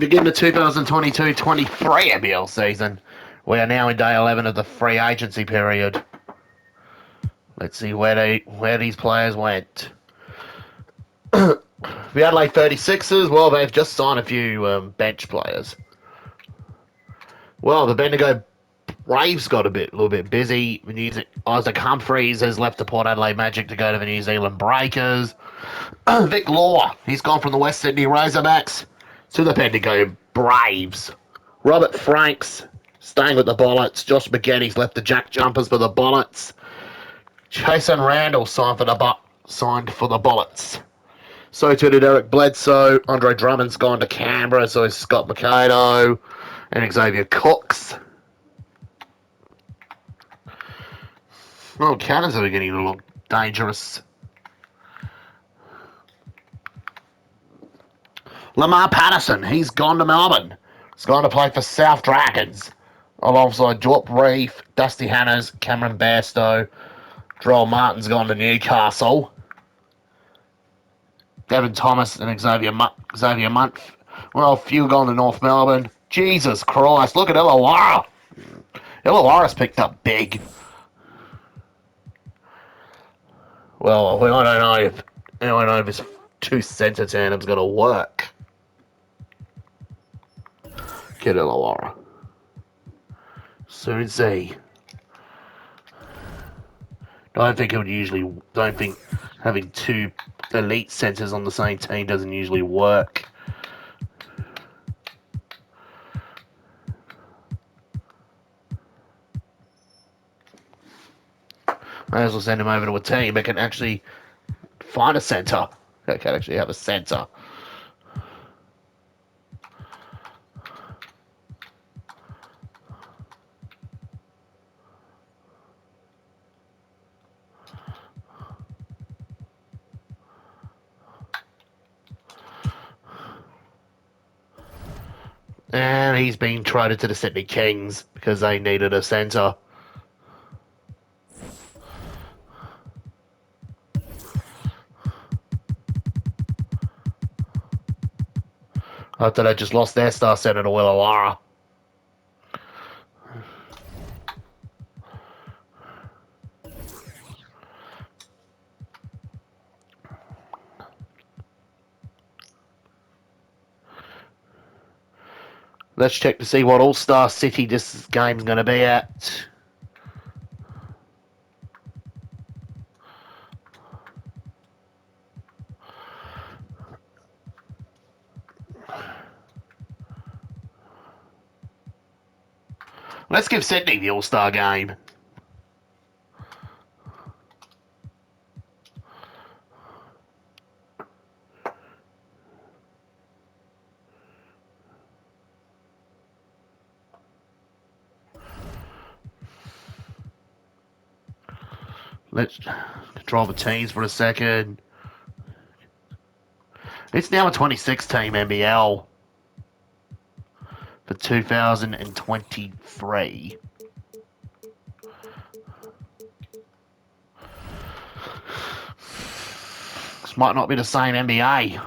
Begin the 2022-23 NBL season. We are now in day 11 of the free agency period. Let's see where these players went. The Adelaide 36ers, well, they've just signed a few bench players. Well, the Bendigo Braves got a little bit busy. Isaac Humphries has left the Port Adelaide Magic to go to the New Zealand Breakers. Vic Law, he's gone from the West Sydney Razorbacks to the Bendigo Braves. Robert Franks staying with the Bullets. Josh McGetty's left the Jack Jumpers for the Bullets. Jason Randall signed for the Bullets. So too did Eric Bledsoe. Andre Drummond's gone to Canberra, so is Scott Mercado and Xavier Cooks. Well, Cannons are getting a little dangerous. Lamar Patterson, he's gone to Melbourne. He's gone to play for South Dragons alongside Jorp Reef, Dusty Hanners, Cameron Bairstow. Joel Martin's gone to Newcastle. Devin Thomas and Xavier Munt. Well, a few gone to North Melbourne. Jesus Christ, look at Illawarra. Illawarra's picked up big. Well, I don't know if his two centre tandem's going to work. Get Illawarra. Soon see. Don't think having two elite centres on the same team doesn't usually work. May as well send him over to a team that can actually find a centre. That can actually have a centre. And he's been traded to the Sydney Kings because they needed a centre. After they just lost their star centre to Illawarra. Let's check to see what All-Star City this game's going to be at. Let's give Sydney the All-Star game. Let's control the teams for a second. It's now a 26-team NBL for 2023. This might not be the same NBA.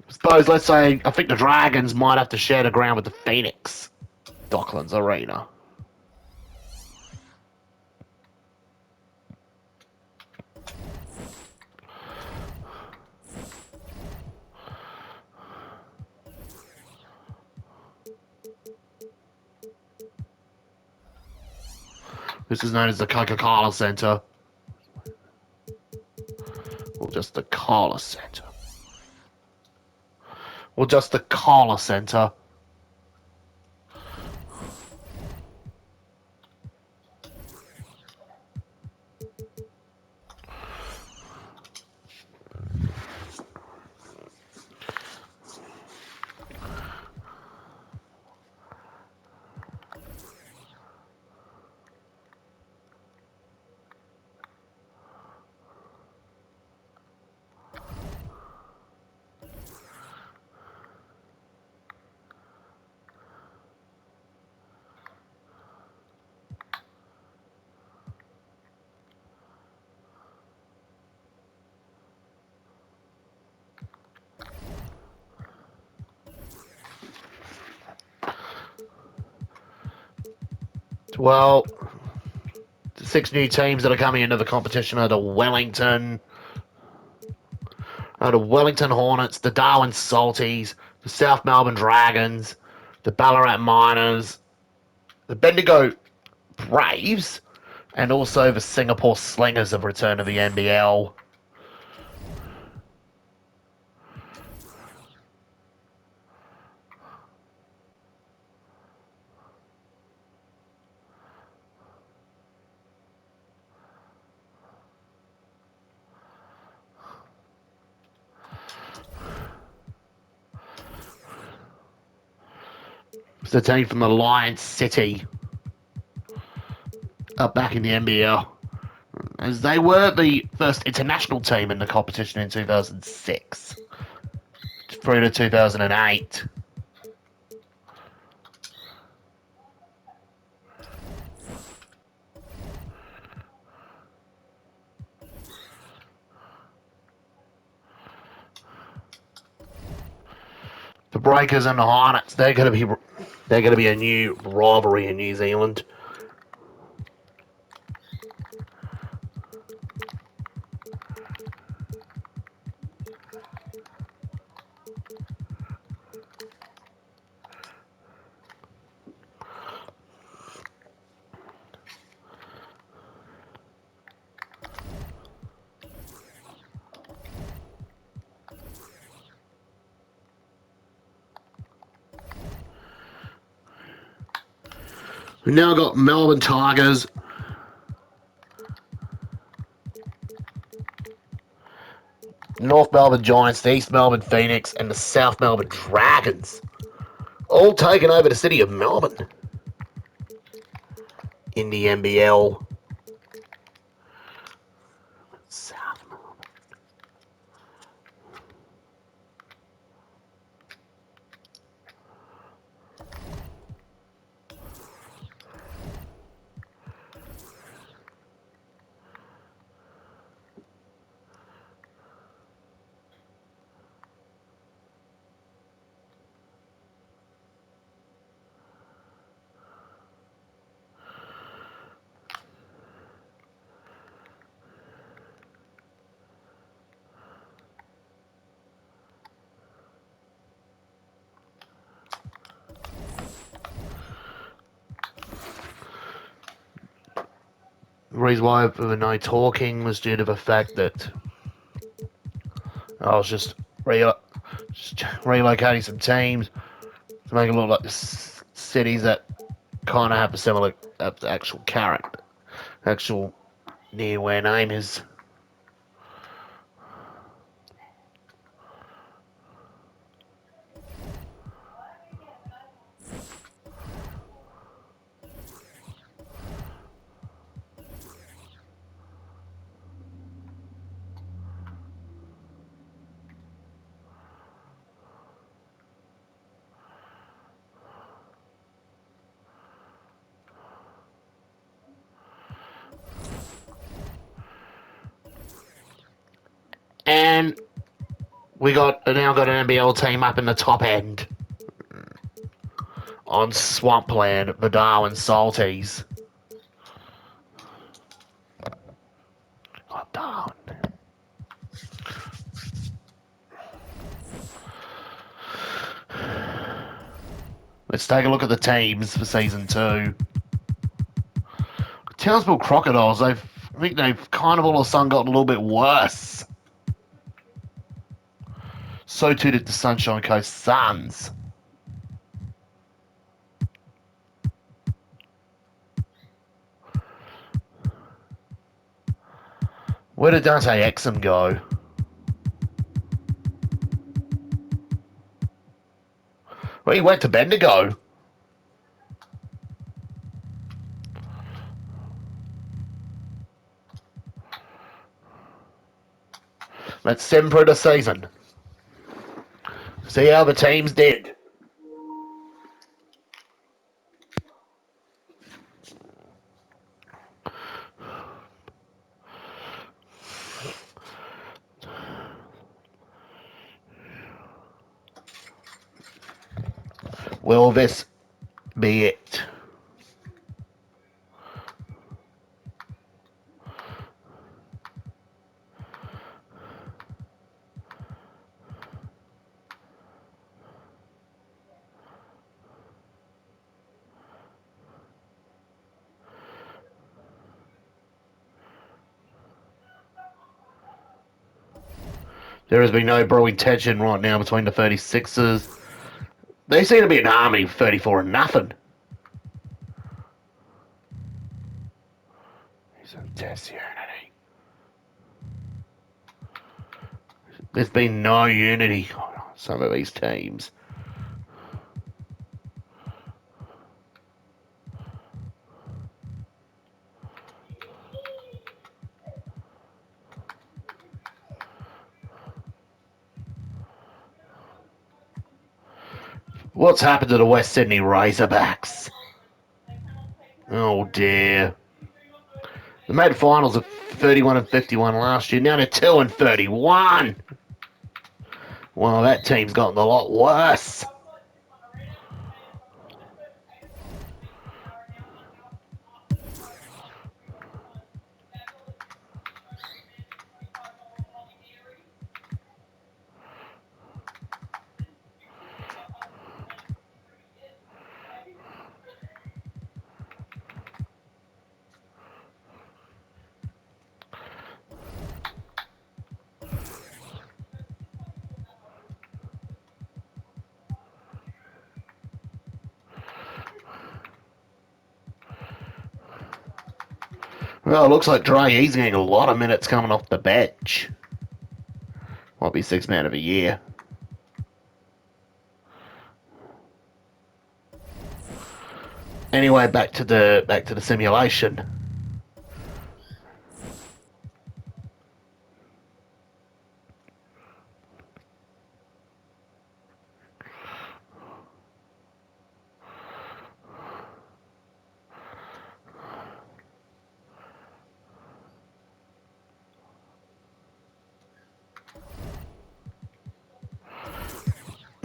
Suppose, let's say, I think the Dragons might have to share the ground with the Phoenix Docklands Arena. This is known as the Coca-Cola Center. Or just the Cola Center. Or just the Cola Center. Well, the 6 new teams that are coming into the competition are the Wellington Hornets, the Darwin Salties, the South Melbourne Dragons, the Ballarat Miners, the Bendigo Braves, and also the Singapore Slingers have returned to the NBL. It's the team from the Lion City up back in the NBL, as they were the first international team in the competition in 2006 through to 2008. The Breakers and the Hornets, they're going to be a new rivalry in New Zealand. We've now got Melbourne Tigers, North Melbourne Giants, the East Melbourne Phoenix, and the South Melbourne Dragons, all taken over the city of Melbourne in the NBL. South Melbourne. The reason why there was no talking was due to the fact that I was just relocating some teams to make it look like the cities that kind of have a similar actual character, actual near where name is. And we now got an NBL team up in the top end on Swampland, the Darwin Salties. Oh, Darwin. Let's take a look at the teams for season 2. Townsville Crocodiles, I think they've kind of all of a sudden gotten a little bit worse. So too did the Sunshine Coast Suns. Where did Dante Exum go? Well, he went to Bendigo. Let's sim for the season. See how the teams did. Will this be it? There has been no brewing tension right now between the 36ers. They seem to be in harmony with 34 and nothing. It's a disunity. There's been no unity on some of these teams. What's happened to the West Sydney Razorbacks? Oh dear. They made finals of 31 and 51 last year. Now they're 2 and 31. Well, that team's gotten a lot worse. Well, it looks like Dre, he's getting a lot of minutes coming off the bench. Might be sixth man of the year. Anyway, back to the simulation.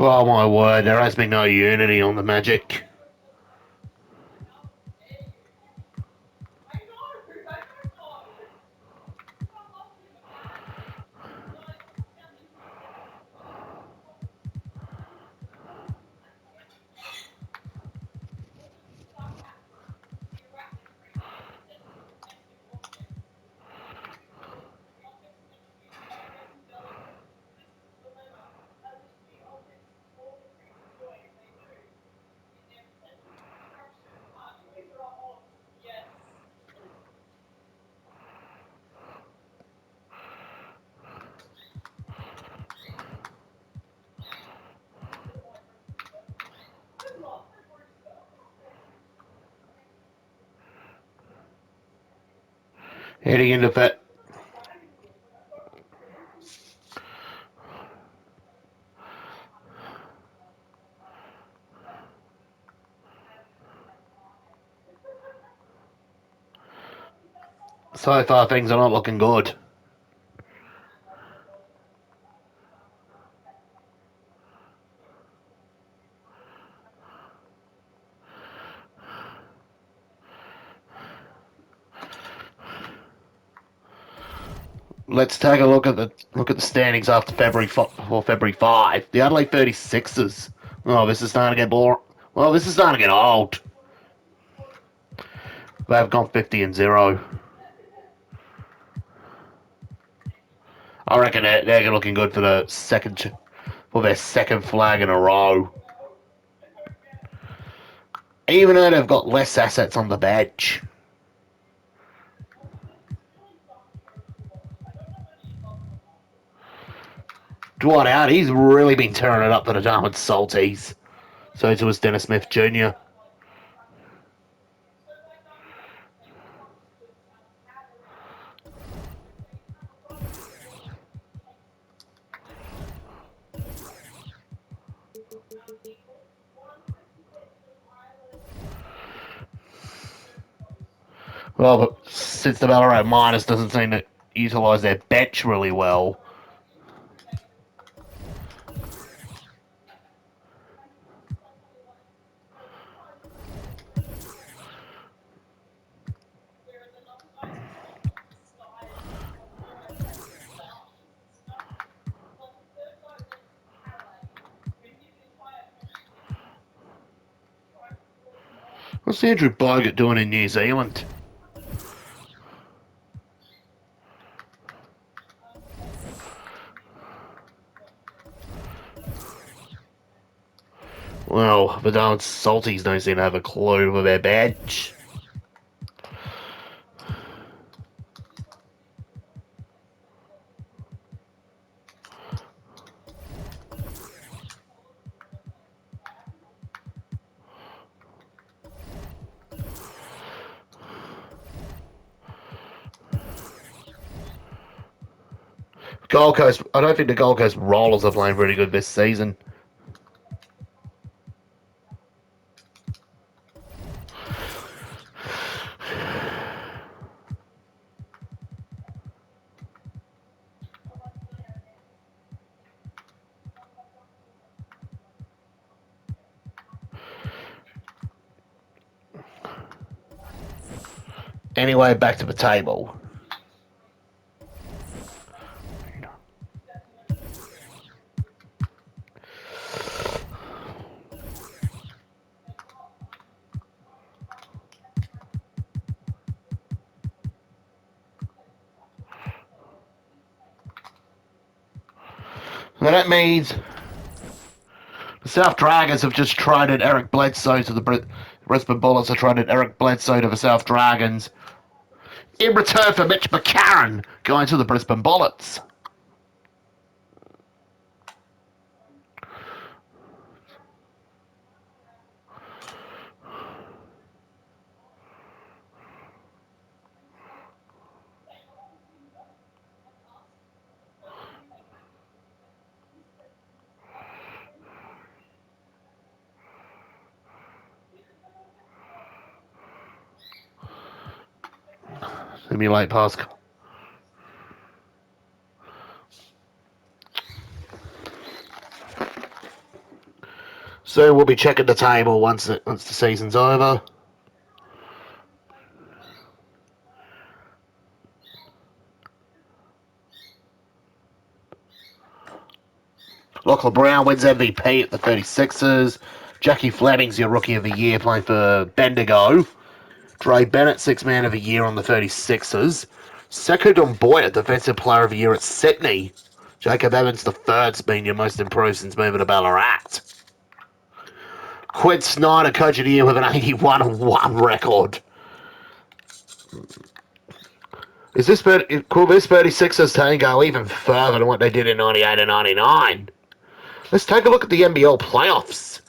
Oh my word, there has been no unity on the Magic. Heading into that. So far, things are not looking good. Let's take a look at the standings after February 5. The Adelaide 36ers. Oh, this is starting to get boring. Well, this is starting to get old. They've gone 50 and 0. I reckon they're looking good for their second flag in a row. Even though they've got less assets on the bench. Dwight Howard, he's really been tearing it up for the Dartmouth Salties. So too was Dennis Smith Jr. Well, but since the Ballarat Miners doesn't seem to utilise their bench really well, what's Andrew Bogut doing in New Zealand? Well, the darn Salties don't seem to have a clue with their bench. Gold Coast, I don't think the Gold Coast Rollers are playing pretty good this season. Anyway, back to the table. So that means the South Dragons have just traded Eric Bledsoe to the Brisbane Bullets. Have traded Eric Bledsoe to the South Dragons in return for Mitch McCarron going to the Brisbane Bullets. Simulate pass. So we'll be checking the table once the season's over. Lachlan Brown wins MVP at the 36ers. Jackie Fleming's your Rookie of the Year playing for Bendigo. Dre Bennett, Sixth Man of the Year on the 36ers. Sekou Doumbouya, Defensive Player of the Year at Sydney. Jacob Evans III's been your most improved since moving to Ballarat. Quinn Snyder, Coach of the Year with an 81-1 record. Could this 36ers team go even further than what they did in 98 and 99? Let's take a look at the NBL playoffs.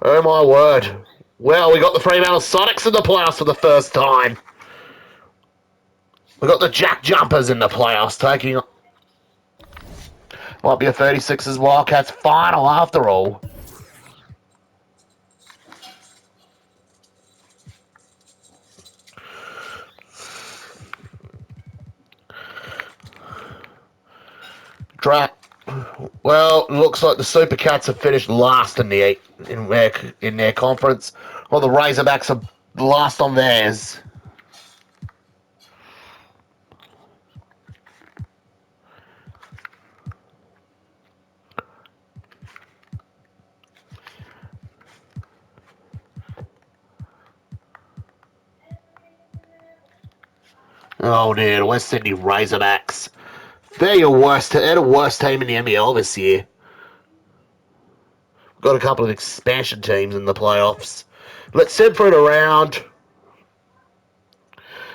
Oh my word. Well, we got the Fremantle Sonics in the playoffs for the first time. We got the Jack Jumpers in the playoffs taking... Might be a 36ers Wildcats final after all. Well, looks like the Super Cats have finished last in their conference, while the Razorbacks are last on theirs. Oh dear, the West Sydney Razorbacks. They're the worst team in the NBL this year. We've got a couple of expansion teams in the playoffs. Let's separate around.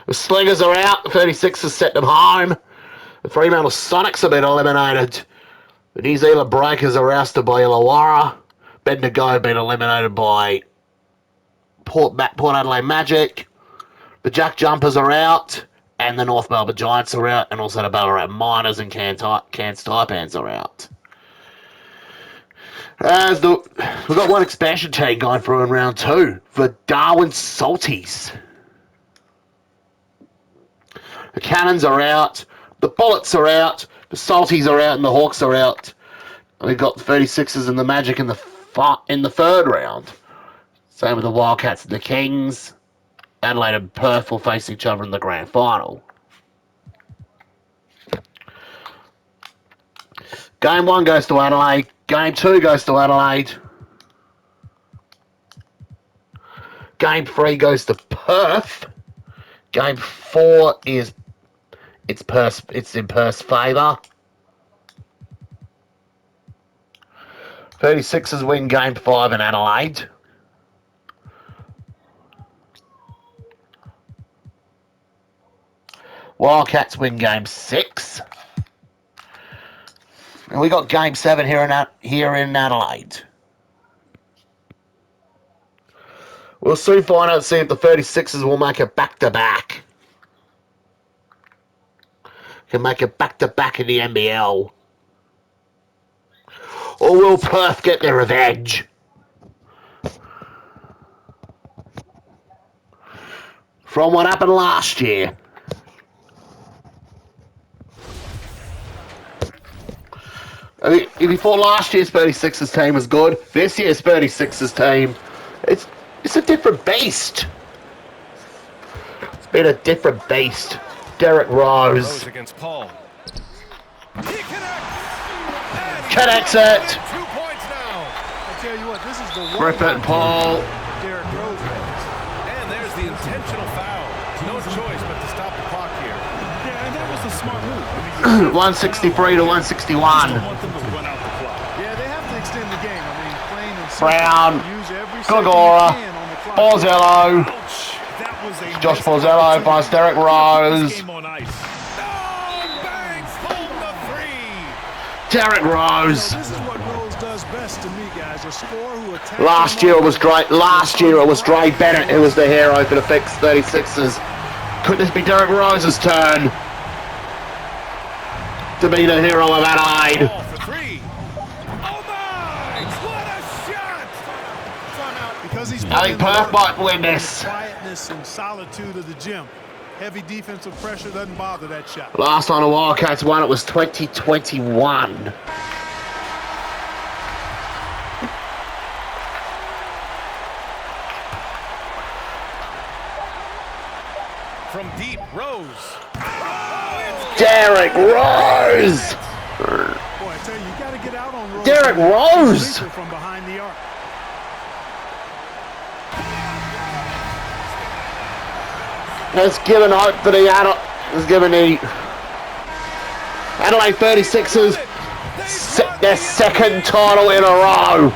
The Slingers are out. The 36ers set them home. The Fremantle Sonics have been eliminated. The New Zealand Breakers are ousted by Illawarra. Bendigo have been eliminated by Port Adelaide Magic. The Jack Jumpers are out. And the North Melbourne Giants are out. And also the Ballarat Miners and Cairns Taipans are out. We've got one expansion team going through in round 2. The Darwin Salties. The Cannons are out. The Bullets are out. The Salties are out. And the Hawks are out. And we've got the 36ers and the Magic in the third round. Same with the Wildcats and the Kings. Adelaide and Perth will face each other in the grand final. Game 1 goes to Adelaide. Game 2 goes to Adelaide. Game 3 goes to Perth. Game 4 is it's in Perth's favour. 36ers win game 5 in Adelaide. Wildcats win game 6. And we got game 7 here in Adelaide. We'll soon find out, see if the 36ers will make it back-to-back. Can make it back-to-back in the NBL. Or will Perth get their revenge? From what happened last year. I mean, if you thought last year's 36ers team was good, this year's 36ers team, it's a different beast. It's been a different beast. Derek Rose against Paul. Connects it. 2 points now. I tell you what, this is the Griffin Paul. Derek Rose. And there's the intentional foul. No choice but to stop the clock here. Yeah, and that was a smart move. 163 to 161. Yeah, they have to extend the game. I mean, plain and simple. Brown, Use every Gogora, second you can on the clock. Borzello. That was a Josh Borzello finds Derek Rose. game on ice. Banks pulled the 3. Derek Rose. This is what Rose does best to me, guys. A scorer who attacks. Last year it was Dre Bennett who was the hero for the 36ers. Could this be Derek Rose's turn to be the hero of Adelaide? Ball for 3. Oh my! What a shot! Timeout because he's I think Perth might win the this. quietness and solitude of the gym. Heavy defensive pressure doesn't bother that shot. Last time the Wildcats won, it was 2021. From deep, Rose. Derek Rose! Boy, I tell you, you got to get out on Rose. Derek Rose! From behind the arc. Has given hope for the Adelaide 36ers their second title in a row.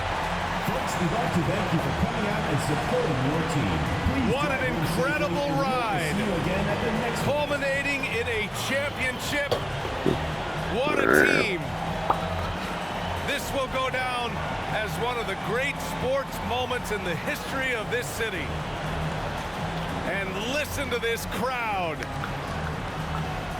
What an incredible ride. Culminating in a championship. What a team. This will go down as one of the great sports moments in the history of this city. And listen to this crowd.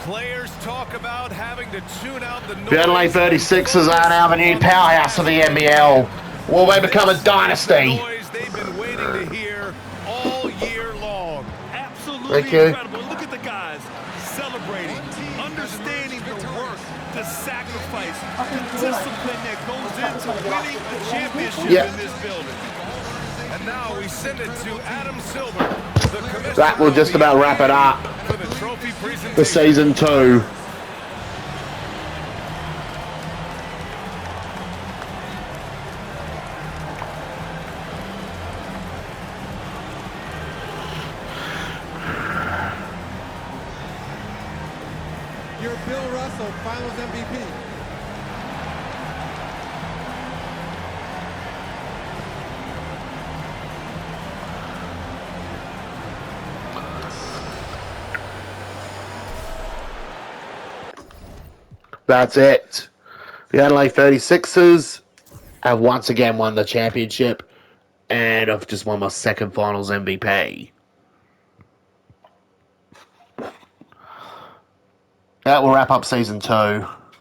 Players talk about having to tune out the noise. The Adelaide 36ers are now the new powerhouse of the NBL. Will they become a dynasty? Noise they've been waiting to hear all year long. Absolutely Thank you. incredible. Look at the guys celebrating, understanding the work, the sacrifice, the discipline that goes into winning a championship in this building. And now we send it to Adam Silver, the commissioner. That will just about wrap it up For the trophy presentation. for season 2. You're Bill Russell, Finals MVP. That's it. The Adelaide 36ers have once again won the championship, and I've just won my second finals MVP. That will wrap up season 2.